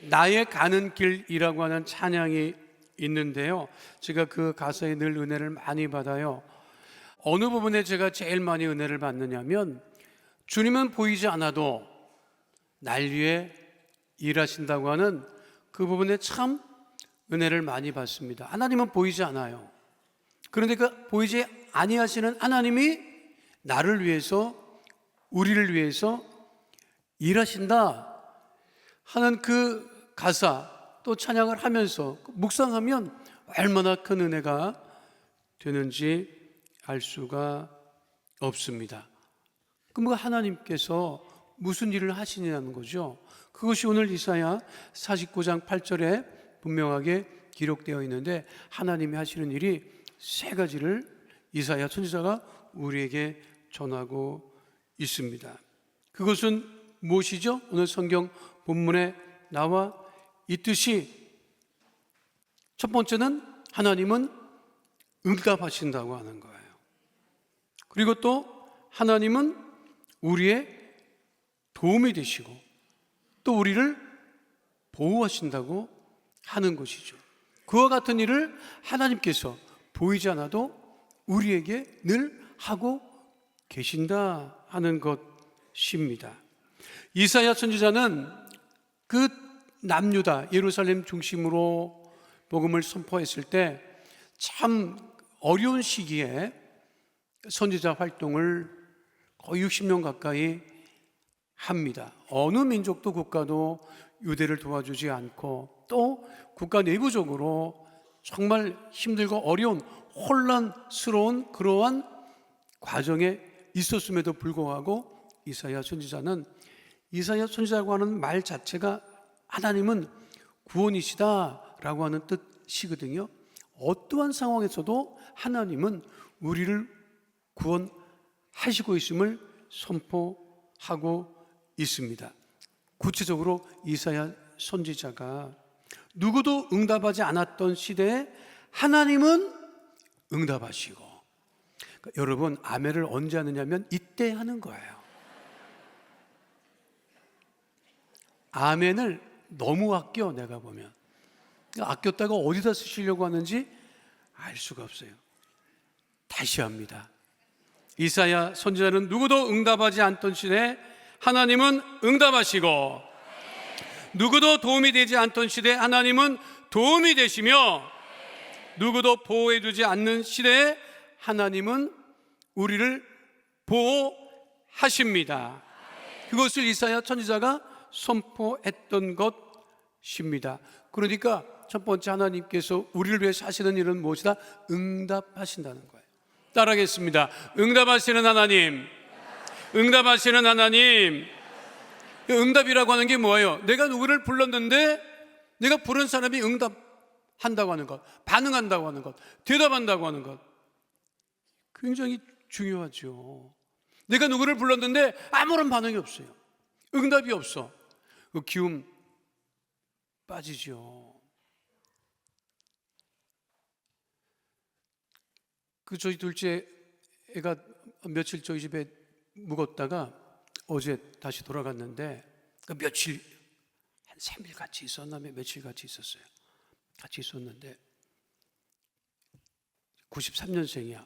나의 가는 길이라고 하는 찬양이 있는데요, 제가 그 가사에 늘 은혜를 많이 받아요. 어느 부분에 제가 제일 많이 은혜를 받느냐면, 주님은 보이지 않아도 날 위해 일하신다고 하는 그 부분에 참 은혜를 많이 받습니다. 하나님은 보이지 않아요. 그런데 그 보이지 아니하시는 하나님이 나를 위해서, 우리를 위해서 일하신다 하는 그 가사, 또 찬양을 하면서 묵상하면 얼마나 큰 은혜가 되는지 알 수가 없습니다. 그럼 하나님께서 무슨 일을 하시냐는 거죠. 그것이 오늘 이사야 49장 8절에 분명하게 기록되어 있는데, 하나님이 하시는 일이 세 가지를 이사야 선지자가 우리에게 전하고 있습니다. 그것은 무엇이죠? 오늘 성경 본문에 나와 있듯이 첫 번째는 하나님은 응답하신다고 하는 거예요. 그리고 또 하나님은 우리의 도움이 되시고 또 우리를 보호하신다고 하는 것이죠. 그와 같은 일을 하나님께서 보이지 않아도 우리에게 늘 하고 계신다 하는 것입니다. 이사야 선지자는 그 남유다 예루살렘 중심으로 복음을 선포했을 때 참 어려운 시기에 선지자 활동을 거의 60년 가까이 합니다. 어느 민족도 국가도 유대를 도와주지 않고, 또 국가 내부적으로 정말 힘들고 어려운 혼란스러운 그러한 과정에 있었음에도 불구하고 이사야 선지자는, 이사야 선지자라고 하는 말 자체가 하나님은 구원이시다라고 하는 뜻이거든요. 어떠한 상황에서도 하나님은 우리를 구원하시고 있음을 선포하고 있습니다. 구체적으로 이사야 선지자가 누구도 응답하지 않았던 시대에 하나님은 응답하시고, 그러니까 여러분, 아멘을 언제 하느냐면 이때 하는 거예요. 아멘을 너무 아껴, 내가 보면. 아꼈다가 어디다 쓰시려고 하는지 알 수가 없어요. 다시 합니다. 이사야 선지자는 누구도 응답하지 않던 시대에 하나님은 응답하시고, 누구도 도움이 되지 않던 시대에 하나님은 도움이 되시며, 누구도 보호해 주지 않는 시대에 하나님은 우리를 보호하십니다. 그것을 이사야 선지자가 선포했던 것입니다. 그러니까 첫 번째, 하나님께서 우리를 위해서 하시는 일은 무엇이다? 응답하신다는 거예요. 따라하겠습니다. 응답하시는 하나님. 응답하시는 하나님. 응답이라고 하는 게 뭐예요? 내가 누구를 불렀는데 내가 부른 사람이 응답한다고 하는 것, 반응한다고 하는 것, 대답한다고 하는 것, 굉장히 중요하죠. 내가 누구를 불렀는데 아무런 반응이 없어요. 응답이 없어. 그 기움 빠지죠. 저희 둘째 애가 며칠 저희 집에 묵었다가 어제 다시 돌아갔는데, 며칠, 한 3일 같이 있었나, 며칠 같이 있었어요. 같이 있었는데 93년생이야.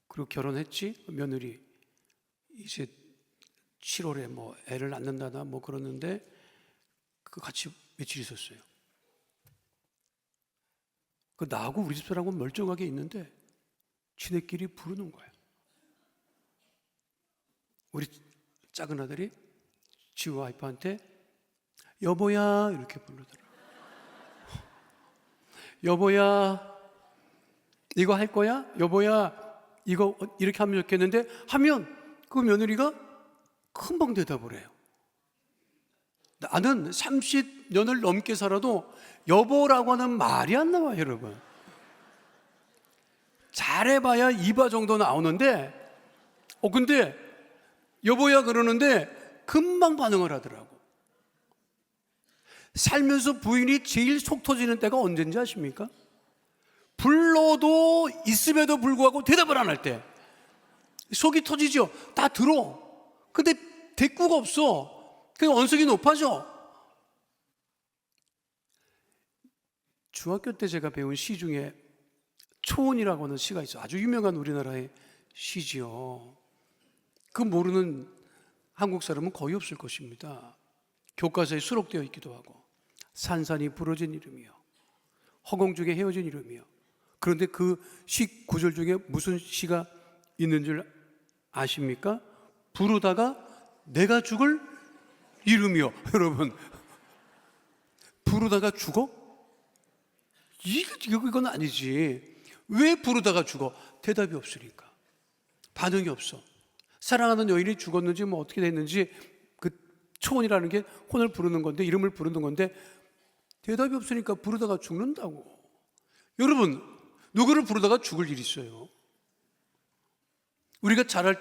그리고 결혼했지. 며느리 이제 7월에 뭐 애를 낳는다나 뭐 그러는데, 같이 며칠 있었어요. 나하고 우리 집사람하고 멀쩡하게 있는데 지네끼리 부르는 거예요. 우리 작은 아들이 지우 와이프한테 여보야 이렇게 부르더라. 여보야 이거 할 거야? 여보야 이거 이렇게 하면 좋겠는데 하면 그 며느리가 금방 대답을 해요. 나는 30년을 넘게 살아도 여보라고 하는 말이 안 나와요, 여러분. 잘해봐야 이바 정도 나오는데, 근데 여보야 그러는데 금방 반응을 하더라고. 살면서 부인이 제일 속 터지는 때가 언제인지 아십니까? 불러도 있음에도 불구하고 대답을 안 할 때 속이 터지죠. 다 들어. 근데 대꾸가 없어. 그 언성이 높아져. 중학교 때 제가 배운 시 중에 초원이라고 하는 시가 있어요. 아주 유명한 우리나라의 시지요. 그 모르는 한국 사람은 거의 없을 것입니다. 교과서에 수록되어 있기도 하고, 산산이 부러진 이름이요, 허공 중에 헤어진 이름이요. 그런데 그 시 구절 중에 무슨 시가 있는 줄 아십니까? 부르다가 내가 죽을 이름이요. 여러분, 부르다가 죽어? 이건 아니지. 왜 부르다가 죽어? 대답이 없으니까. 반응이 없어. 사랑하는 여인이 죽었는지 뭐 어떻게 됐는지, 그 초혼이라는 게 혼을 부르는 건데, 이름을 부르는 건데 대답이 없으니까 부르다가 죽는다고. 여러분, 누구를 부르다가 죽을 일이 있어요?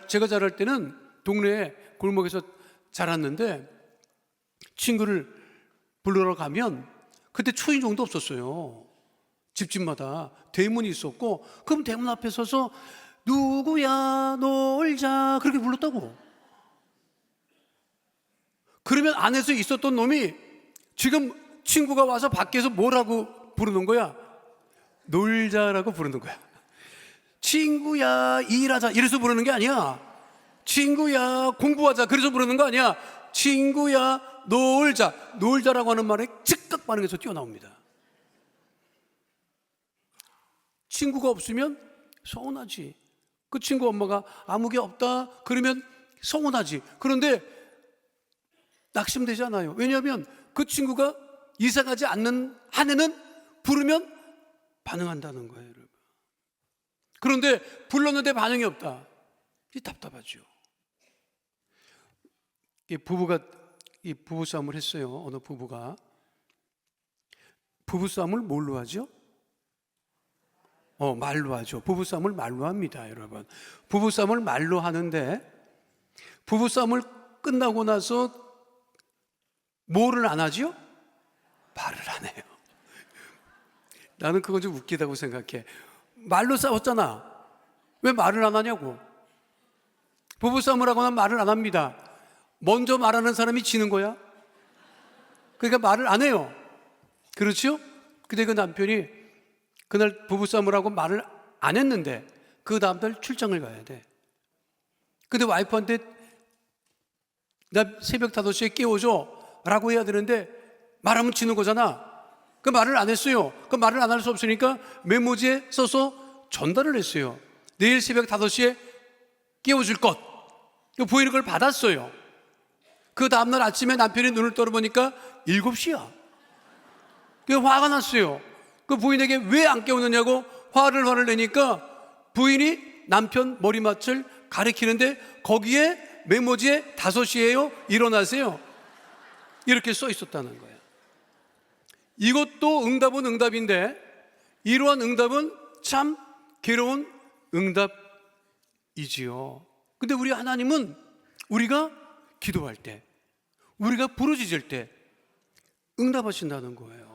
제가 자랄 때는 동네에 골목에서 자랐는데, 친구를 불러러 가면 그때 초인종도 없었어요. 집집마다 대문이 있었고, 그럼 대문 앞에 서서 누구야 놀자 그렇게 불렀다고. 그러면 안에서 있었던 놈이 지금 친구가 와서 밖에서 뭐라고 부르는 거야? 놀자라고 부르는 거야. 친구야 일하자 이래서 부르는 게 아니야. 친구야 공부하자 그래서 부르는 거 아니야. 친구야 놀자라고 하는 말에 즉각 반응해서 뛰어나옵니다. 친구가 없으면 서운하지. 그 친구 엄마가 아무 게 없다 그러면 서운하지. 그런데 낙심되지 않아요. 왜냐하면 그 친구가 이사가지 않는 한해는 부르면 반응한다는 거예요, 여러분. 그런데 불렀는데 반응이 없다. 이 답답하죠. 부부가 부부싸움을 했어요. 어느 부부가. 부부싸움을 뭘로 하죠? 말로 하죠. 부부싸움을 말로 합니다, 여러분. 부부싸움을 말로 하는데, 부부싸움을 끝나고 나서 뭐를 안 하죠? 말을 안 해요. 나는 그건 좀 웃기다고 생각해. 말로 싸웠잖아. 왜 말을 안 하냐고. 부부싸움을 하거나 말을 안 합니다. 먼저 말하는 사람이 지는 거야. 그러니까 말을 안 해요. 그렇죠? 근데 그 남편이 그날 부부싸움을 하고 말을 안 했는데 그 다음날 출장을 가야 돼. 근데 와이프한테 나 새벽 5시에 깨워줘 라고 해야 되는데 말하면 지는 거잖아. 그 말을 안 했어요. 그 말을 안 할 수 없으니까 메모지에 써서 전달을 했어요. 내일 새벽 5시에 깨워줄 것. 부인이 그걸 받았어요. 그 다음날 아침에 남편이 눈을 떠보니까 7시야. 그게 화가 났어요. 그 부인에게 왜 안 깨우느냐고 화를 내니까 부인이 남편 머리맡을 가리키는데 거기에 메모지에 5시에요 일어나세요 이렇게 써 있었다는 거예요. 이것도 응답은 응답인데 이러한 응답은 참 괴로운 응답이지요. 근데 우리 하나님은 우리가 기도할 때, 우리가 부르짖을 때 응답하신다는 거예요.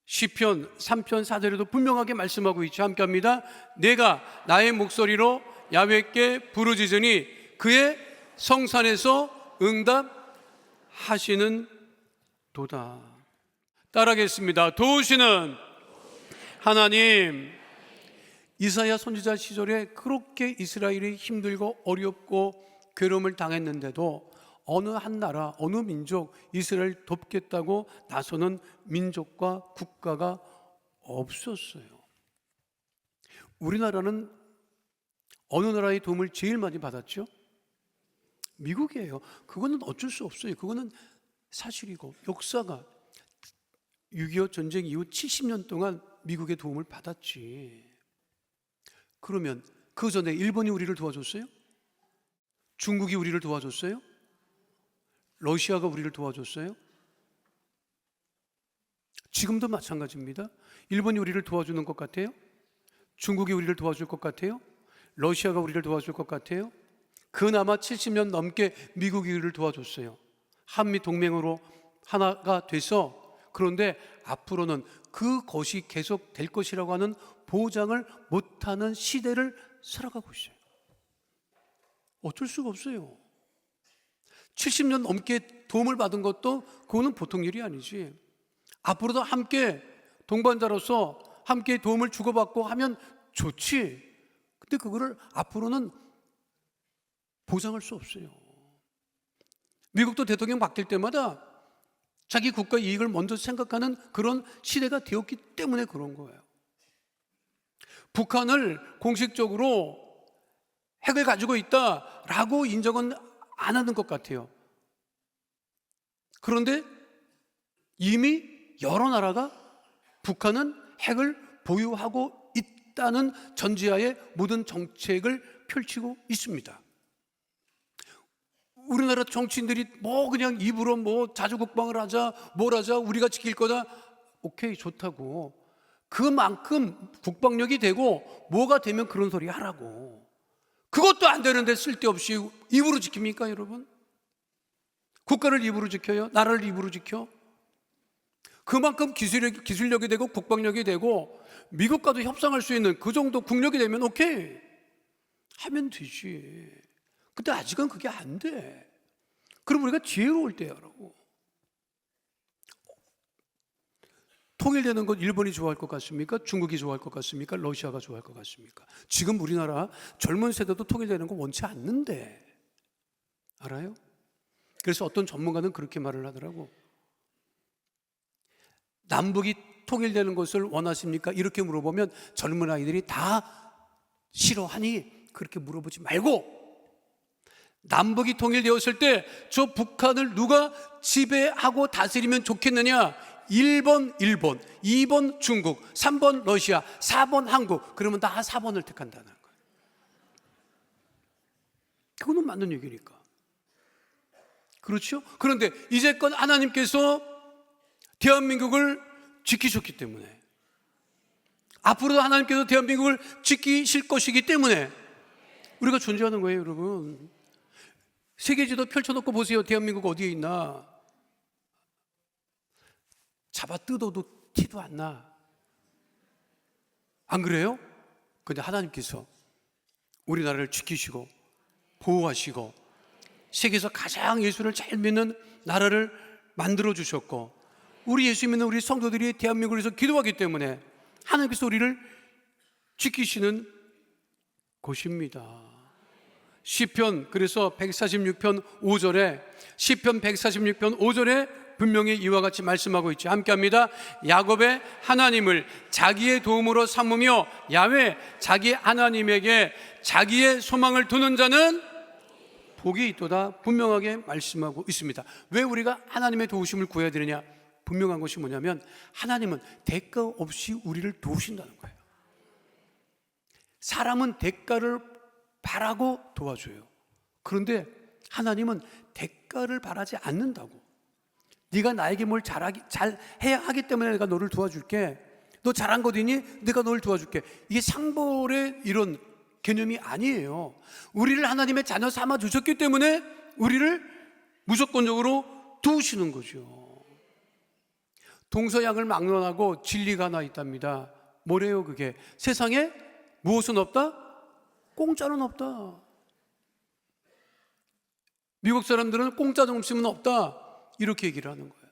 시편 3편 4절에도 분명하게 말씀하고 있죠. 함께 합니다. 내가 나의 목소리로 야훼께 부르짖으니 그의 성산에서 응답하시는 도다. 따라하겠습니다. 도우시는 하나님. 이사야 선지자 시절에 그렇게 이스라엘이 힘들고 어렵고 괴로움을 당했는데도 어느 한 나라, 어느 민족, 이스라엘 돕겠다고 나서는 민족과 국가가 없었어요. 우리나라는 어느 나라의 도움을 제일 많이 받았죠? 미국이에요. 그거는 어쩔 수 없어요. 그거는 사실이고, 역사가 6.25 전쟁 이후 70년 동안 미국의 도움을 받았지. 그러면 그 전에 일본이 우리를 도와줬어요? 중국이 우리를 도와줬어요? 러시아가 우리를 도와줬어요? 지금도 마찬가지입니다. 일본이 우리를 도와주는 것 같아요? 중국이 우리를 도와줄 것 같아요? 러시아가 우리를 도와줄 것 같아요? 그나마 70년 넘게 미국이 우리를 도와줬어요. 한미 동맹으로 하나가 돼서. 그런데 앞으로는 그것이 계속 될 것이라고 하는 보장을 못하는 시대를 살아가고 있어요. 어쩔 수가 없어요. 70년 넘게 도움을 받은 것도 그거는 보통 일이 아니지. 앞으로도 함께 동반자로서 함께 도움을 주고받고 하면 좋지. 근데 그거를 앞으로는 보장할 수 없어요. 미국도 대통령 바뀔 때마다 자기 국가 이익을 먼저 생각하는 그런 시대가 되었기 때문에 그런 거예요. 북한을 공식적으로 핵을 가지고 있다라고 인정은 안 하는 것 같아요. 그런데 이미 여러 나라가 북한은 핵을 보유하고 있다는 전제하에 모든 정책을 펼치고 있습니다. 우리나라 정치인들이 그냥 입으로 자주국방을 하자, 뭘 하자, 우리가 지킬 거다. 오케이, 좋다고. 그만큼 국방력이 되고 뭐가 되면 그런 소리 하라고. 그것도 안 되는데 쓸데없이 입으로 지킵니까, 여러분? 국가를 입으로 지켜요? 나라를 입으로 지켜? 그만큼 기술력이 되고 국방력이 되고 미국과도 협상할 수 있는 그 정도 국력이 되면 오케이, 하면 되지. 근데 아직은 그게 안 돼. 그럼 우리가 지혜로울 때야라고. 통일되는 것 일본이 좋아할 것 같습니까? 중국이 좋아할 것 같습니까? 러시아가 좋아할 것 같습니까? 지금 우리나라 젊은 세대도 통일되는 거 원치 않는데, 알아요? 그래서 어떤 전문가는 그렇게 말을 하더라고. 남북이 통일되는 것을 원하십니까? 이렇게 물어보면 젊은 아이들이 다 싫어하니 그렇게 물어보지 말고, 남북이 통일되었을 때 저 북한을 누가 지배하고 다스리면 좋겠느냐? 1번 일본, 2번 중국, 3번 러시아, 4번 한국. 그러면 다 4번을 택한다는 거예요. 그거는 맞는 얘기니까. 그렇죠? 그런데 이제껏 하나님께서 대한민국을 지키셨기 때문에, 앞으로도 하나님께서 대한민국을 지키실 것이기 때문에 우리가 존재하는 거예요, 여러분. 세계지도 펼쳐놓고 보세요. 대한민국 어디에 있나? 잡아 뜯어도 티도 안 나. 안 그래요? 근데 하나님께서 우리나라를 지키시고 보호하시고 세계에서 가장 예수를 잘 믿는 나라를 만들어 주셨고, 우리 예수 믿는 우리 성도들이 대한민국을 위해서 기도하기 때문에 하나님께서 우리를 지키시는 곳입니다. 시편, 그래서 146편 5절에, 시편 146편 5절에 분명히 이와 같이 말씀하고 있죠. 함께 합니다. 야곱의 하나님을 자기의 도움으로 삼으며 야훼 자기 하나님에게 자기의 소망을 두는 자는 복이 있도다. 분명하게 말씀하고 있습니다. 왜 우리가 하나님의 도우심을 구해야 되느냐? 분명한 것이 뭐냐면 하나님은 대가 없이 우리를 도우신다는 거예요. 사람은 대가를 바라고 도와줘요. 그런데 하나님은 대가를 바라지 않는다고. 네가 나에게 뭘 잘해야 하기 때문에 내가 너를 도와줄게. 너 잘한 것 있니? 내가 너를 도와줄게. 이게 상벌의 이런 개념이 아니에요. 우리를 하나님의 자녀 삼아 주셨기 때문에 우리를 무조건적으로 도우시는 거죠. 동서양을 막론하고 진리가 하나 있답니다. 뭐래요 그게? 세상에 무엇은 없다? 공짜는 없다. 미국 사람들은 공짜 점심은 없다, 이렇게 얘기를 하는 거예요.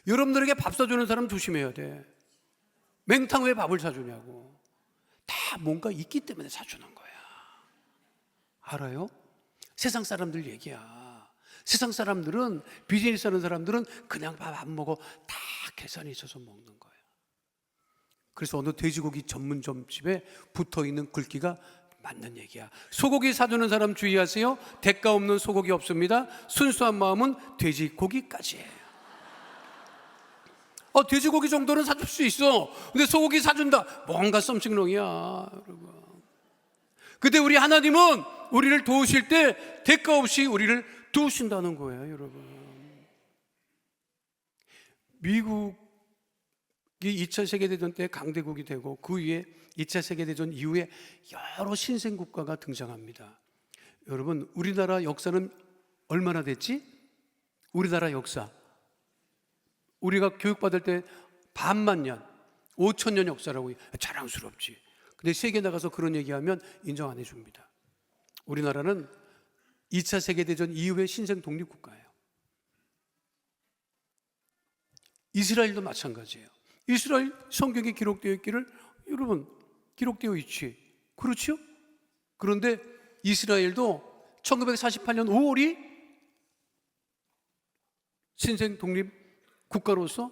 여러분들에게 밥 사주는 사람 조심해야 돼. 맹탕 왜 밥을 사주냐고. 다 뭔가 있기 때문에 사주는 거야. 알아요? 세상 사람들 얘기야. 세상 사람들은, 비즈니스 하는 사람들은 그냥 밥 안 먹어. 다 계산이 있어서 먹는 거야. 그래서 어느 돼지고기 전문점집에 붙어있는 글귀가 맞는 얘기야. 소고기 사주는 사람 주의하세요. 대가 없는 소고기 없습니다. 순수한 마음은 돼지고기까지예요. 돼지고기 정도는 사줄 수 있어. 근데 소고기 사준다, 뭔가 썸씽롱이야, 여러분. 근데 우리 하나님은 우리를 도우실 때 대가 없이 우리를 도우신다는 거예요, 여러분. 미국이 2차 세계대전 때 강대국이 되고 그 위에 2차 세계대전 이후에 여러 신생국가가 등장합니다. 여러분, 우리나라 역사는 얼마나 됐지? 우리나라 역사, 우리가 교육받을 때 반만 년, 5,000년 역사라고 자랑스럽지. 근데 세계 나가서 그런 얘기하면 인정 안 해줍니다. 우리나라는 2차 세계대전 이후의 신생 독립국가예요. 이스라엘도 마찬가지예요. 이스라엘 성경에 기록되어 있기를 여러분 기록되어 있지. 그렇죠? 그런데 이스라엘도 1948년 5월이 신생 독립 국가로서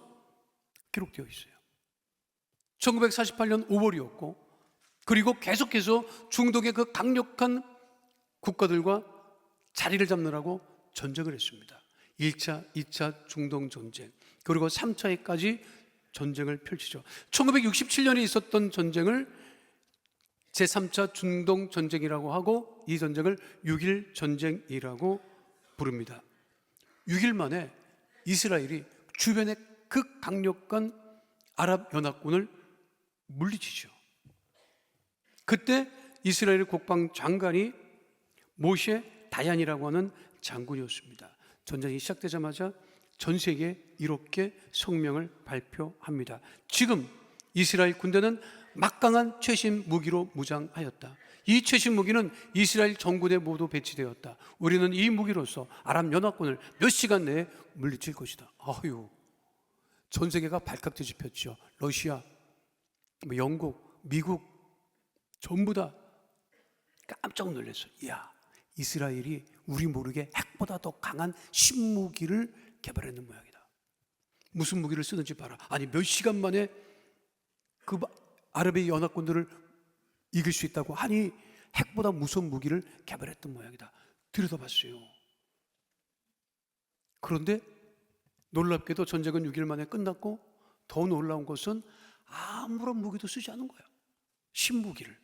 기록되어 있어요. 1948년 5월이었고, 그리고 계속해서 중동의 그 강력한 국가들과 자리를 잡느라고 전쟁을 했습니다. 1차, 2차 중동 전쟁, 그리고 3차에까지 전쟁을 펼치죠. 1967년에 있었던 전쟁을 제3차 중동 전쟁이라고 하고, 이 전쟁을 6.1 전쟁이라고 부릅니다. 6일 만에 이스라엘이 주변의 극강력한 아랍 연합군을 물리치죠. 그때 이스라엘 국방장관이 모셰 다얀이라고 하는 장군이었습니다. 전쟁이 시작되자마자 전 세계에 이렇게 성명을 발표합니다. 지금 이스라엘 군대는 막강한 최신 무기로 무장하였다. 이 최신 무기는 이스라엘 전군에 모두 배치되었다. 우리는 이 무기로서 아랍 연합군을 몇 시간 내에 물리칠 것이다. 아유, 전 세계가 발칵 뒤집혔죠. 러시아, 영국, 미국 전부 다 깜짝 놀랐어요. 이야, 이스라엘이 우리 모르게 핵보다 더 강한 신무기를 개발했는 모양이다. 무슨 무기를 쓰는지 봐라. 아니, 몇 시간 만에 그 아랍의 연합군들을 이길 수 있다고 하니 핵보다 무서운 무기를 개발했던 모양이다. 들여다봤어요. 그런데 놀랍게도 전쟁은 6일 만에 끝났고, 더 놀라운 것은 아무런 무기도 쓰지 않은 거예요. 신무기를.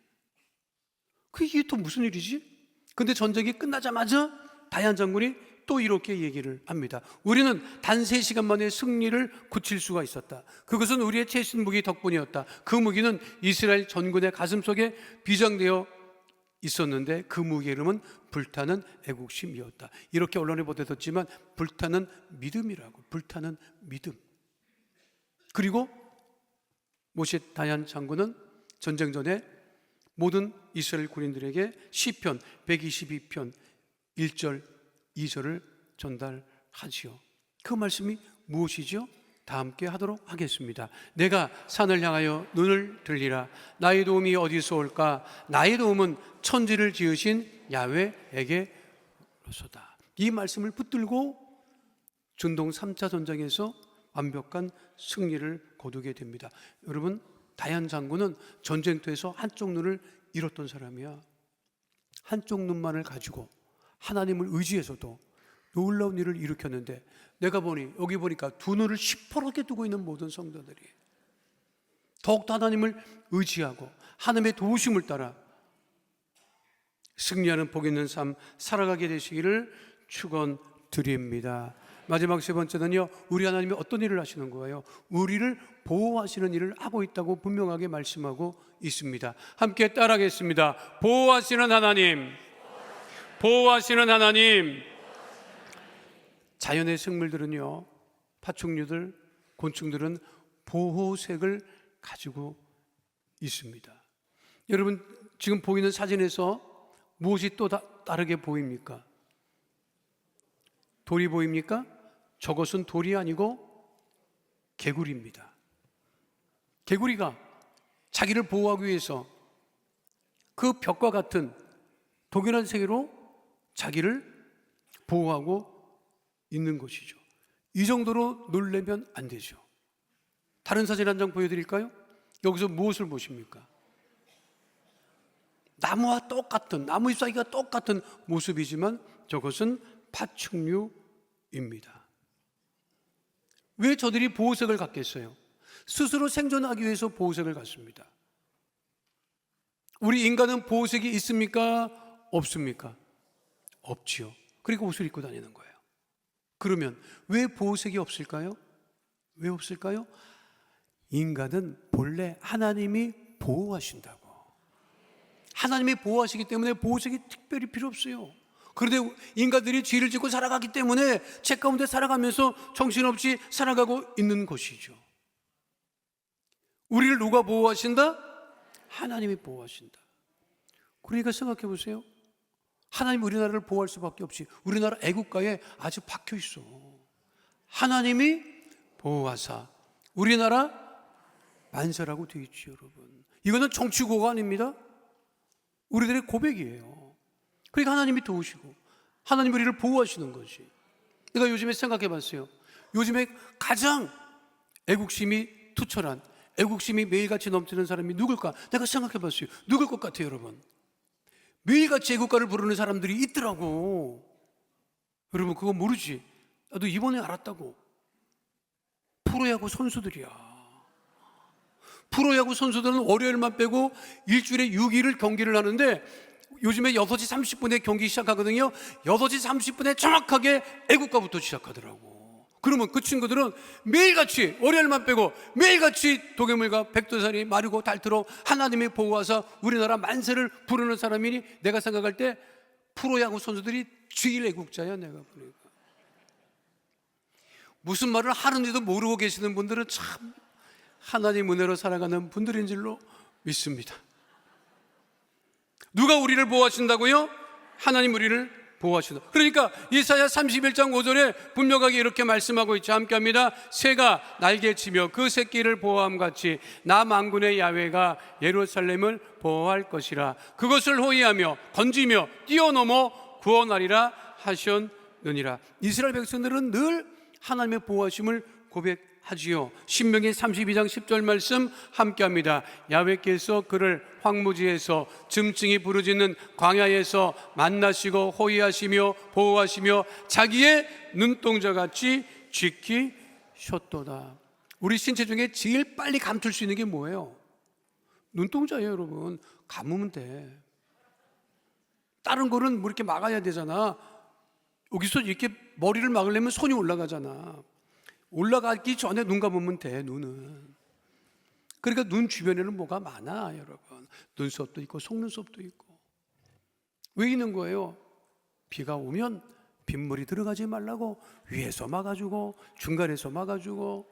이게 또 무슨 일이지? 근데 전쟁이 끝나자마자 다얀 장군이 또 이렇게 얘기를 합니다. 우리는 단 3시간 만에 승리를 굳힐 수가 있었다. 그것은 우리의 최신 무기 덕분이었다. 그 무기는 이스라엘 전군의 가슴속에 비장되어 있었는데 그 무기의 이름은 불타는 애국심이었다. 이렇게 언론에 보도됐지만 불타는 믿음이라고. 불타는 믿음. 그리고 모셰 다얀 장군은 전쟁 전에 모든 이스라엘 군인들에게 시편 122편 1절 2절을 전달하지요. 그 말씀이 무엇이죠? 다 함께 하도록 하겠습니다. 내가 산을 향하여 눈을 들리라. 나의 도움이 어디서 올까? 나의 도움은 천지를 지으신 야훼에게로소다. 이 말씀을 붙들고 중동 3차 전쟁에서 완벽한 승리를 거두게 됩니다. 여러분, 다얀 장군은 전쟁터에서 한쪽 눈을 잃었던 사람이야. 한쪽 눈만을 가지고 하나님을 의지해서도 놀라운 일을 일으켰는데, 내가 보니 여기 보니까 두 눈을 시퍼렇게 두고 있는 모든 성도들이 더욱더 하나님을 의지하고 하나님의 도우심을 따라 승리하는 복 있는 삶 살아가게 되시기를 축원드립니다. 마지막 세 번째는요, 우리 하나님이 어떤 일을 하시는 거예요? 우리를 보호하시는 일을 하고 있다고 분명하게 말씀하고 있습니다. 함께 따라하겠습니다. 보호하시는 하나님, 보호하시는 하나님. 자연의 생물들은요, 파충류들, 곤충들은 보호색을 가지고 있습니다. 여러분, 지금 보이는 사진에서 무엇이 또 다르게 보입니까? 돌이 보입니까? 저것은 돌이 아니고 개구리입니다. 개구리가 자기를 보호하기 위해서 그 벽과 같은 독연한 세계로 자기를 보호하고 있는 것이죠. 이 정도로 놀라면 안 되죠. 다른 사진 한 장 보여드릴까요? 여기서 무엇을 보십니까? 나무와 똑같은, 나무 잎사귀가 똑같은 모습이지만 저것은 파충류입니다. 왜 저들이 보호색을 갖겠어요? 스스로 생존하기 위해서 보호색을 갖습니다. 우리 인간은 보호색이 있습니까? 없습니까? 없지요. 그리고 옷을 입고 다니는 거예요. 그러면 왜 보호색이 없을까요? 왜 없을까요? 인간은 본래 하나님이 보호하신다고. 하나님이 보호하시기 때문에 보호색이 특별히 필요 없어요. 그런데 인간들이 죄를 짓고 살아가기 때문에 죄 가운데 살아가면서 정신없이 살아가고 있는 것이죠. 우리를 누가 보호하신다? 하나님이 보호하신다. 그러니까 생각해 보세요. 하나님이 우리나라를 보호할 수밖에 없이 우리나라 애국가에 아주 박혀 있어. 하나님이 보호하사 우리나라 만세라고 되어 있죠, 여러분. 이거는 정치고가 아닙니다. 우리들의 고백이에요. 그러니까 하나님이 도우시고 하나님 우리를 보호하시는 거지. 내가 요즘에 생각해 봤어요. 요즘에 가장 애국심이 투철한, 애국심이 매일같이 넘치는 사람이 누굴까? 내가 생각해 봤어요. 누굴 것 같아요, 여러분? 매일같이 애국가를 부르는 사람들이 있더라고. 여러분 그거 모르지? 나도 이번에 알았다고. 프로야구 선수들이야. 프로야구 선수들은 월요일만 빼고 일주일에 6일을 경기를 하는데 요즘에 6시 30분에 경기 시작하거든요. 6시 30분에 정확하게 애국가부터 시작하더라고. 그러면 그 친구들은 매일같이 월요일만 빼고 매일같이 도개물과 백두산이 마르고 닳도록 하나님이 보호하사 우리나라 만세를 부르는 사람이니 내가 생각할 때 프로야구 선수들이 제일 애국자야. 내가 보니까 무슨 말을 하는지도 모르고 계시는 분들은 참 하나님 은혜로 살아가는 분들인 줄로 믿습니다. 누가 우리를 보호하신다고요? 하나님 우리를 보호하신다. 그러니까 이사야 31장 5절에 분명하게 이렇게 말씀하고 있죠. 함께합니다. 새가 날개치며 그 새끼를 보호함같이 나 만군의 야훼가 예루살렘을 보호할 것이라. 그것을 호위하며 건지며 뛰어넘어 구원하리라 하셨느니라. 이스라엘 백성들은 늘 하나님의 보호하심을 고백하지요. 신명기 32장 10절 말씀 함께합니다. 야훼께서 그를 황무지에서 짐승이 부르짖는 광야에서 만나시고 호위하시며 보호하시며 자기의 눈동자같이 지키셨도다. 우리 신체 중에 제일 빨리 감출 수 있는 게 뭐예요? 눈동자예요. 여러분 감으면 돼. 다른 거는 뭐 이렇게 막아야 되잖아. 여기서 이렇게 머리를 막으려면 손이 올라가잖아. 올라가기 전에 눈 감으면 돼. 눈은. 그러니까 눈 주변에는 뭐가 많아, 여러분. 눈썹도 있고 속눈썹도 있고. 왜 있는 거예요? 비가 오면 빗물이 들어가지 말라고 위에서 막아주고 중간에서 막아주고.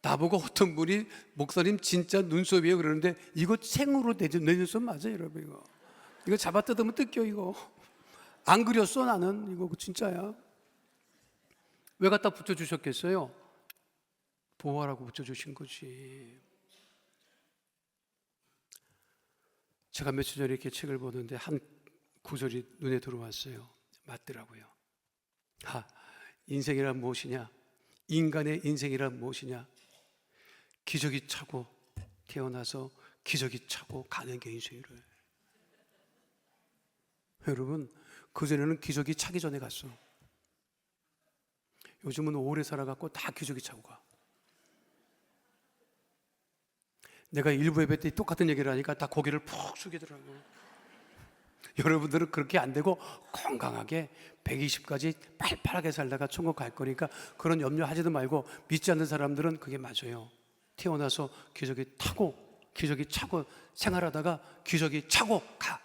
나보고 어떤 분이 목사님 진짜 눈썹이에요 그러는데 이거 생으로 내 눈썹 맞아요, 여러분. 이거 잡아 뜯으면 뜯겨. 이거 안 그렸어 나는. 이거 진짜야. 왜 갖다 붙여주셨겠어요? 보호하라고 붙여주신 거지. 제가 며칠 전에 이렇게 책을 보는데 한 구절이 눈에 들어왔어요. 맞더라고요. 인생이란 무엇이냐? 인간의 인생이란 무엇이냐? 기저귀 차고 태어나서 기저귀 차고 가는 게 인생이래. 여러분 그전에는 기저귀 차기 전에 갔어. 요즘은 오래 살아갖고 다 기저귀 차고 가. 내가 일부 예배 때 똑같은 얘기를 하니까 다 고개를 푹 숙이더라고. 여러분들은 그렇게 안 되고 건강하게 120까지 팔팔하게 살다가 천국 갈 거니까 그런 염려하지도 말고, 믿지 않는 사람들은 그게 맞아요. 태어나서 기저귀 타고 기저귀 차고 생활하다가 기저귀 차고 가.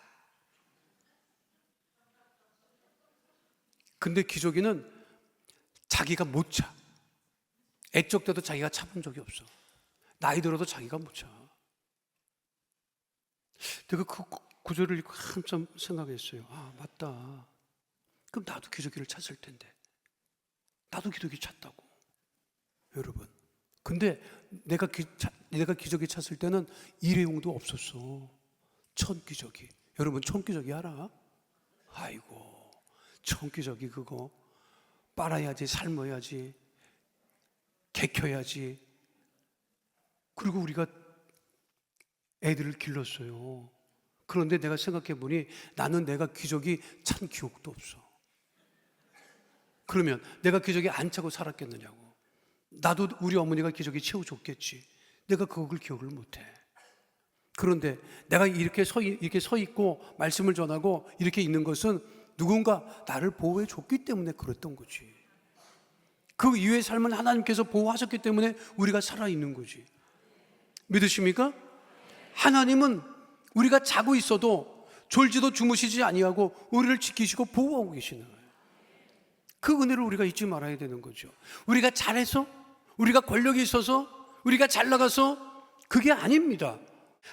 근데 기저귀는 자기가 못 차. 애적 때도 자기가 차본 적이 없어. 나이 들어도 자기가 못 차. 내가 그 구절을 읽고 한참 생각했어요. 맞다. 그럼 나도 기저귀를 찼을 텐데. 나도 기저귀 찼다고. 여러분. 근데 내가 기저귀 찼을 때는 일회용도 없었어. 천기저귀. 여러분 천기저귀 알아? 아이고, 천기저귀 그거 빨아야지, 삶아야지, 개켜야지. 그리고 우리가 애들을 길렀어요. 그런데 내가 생각해 보니 나는 내가 기저귀 찬 기억도 없어. 그러면 내가 기저귀 안 차고 살았겠느냐고. 나도 우리 어머니가 기저귀 채워줬겠지. 내가 그걸 기억을 못해. 그런데 내가 이렇게 서 있고 말씀을 전하고 이렇게 있는 것은 누군가 나를 보호해 줬기 때문에 그랬던 거지. 그 이후의 삶은 하나님께서 보호하셨기 때문에 우리가 살아있는 거지. 믿으십니까? 하나님은 우리가 자고 있어도 졸지도 주무시지 아니하고 우리를 지키시고 보호하고 계시는 거예요. 그 은혜를 우리가 잊지 말아야 되는 거죠. 우리가 잘해서, 우리가 권력이 있어서, 우리가 잘 나가서 그게 아닙니다.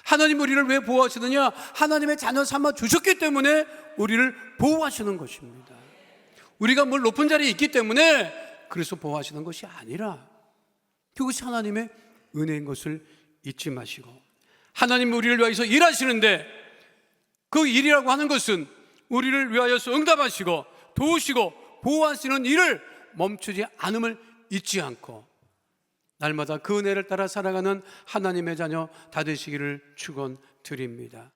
하나님 우리를 왜 보호하시느냐? 하나님의 자녀 삼아 주셨기 때문에 우리를 보호하시는 것입니다. 우리가 뭘 높은 자리에 있기 때문에 그래서 보호하시는 것이 아니라 그것이 하나님의 은혜인 것을 잊지 마시고, 하나님 우리를 위해서 일하시는데 그 일이라고 하는 것은 우리를 위하여서 응답하시고 도우시고 보호하시는 일을 멈추지 않음을 잊지 않고 날마다 그 은혜를 따라 살아가는 하나님의 자녀 다 되시기를 축원드립니다.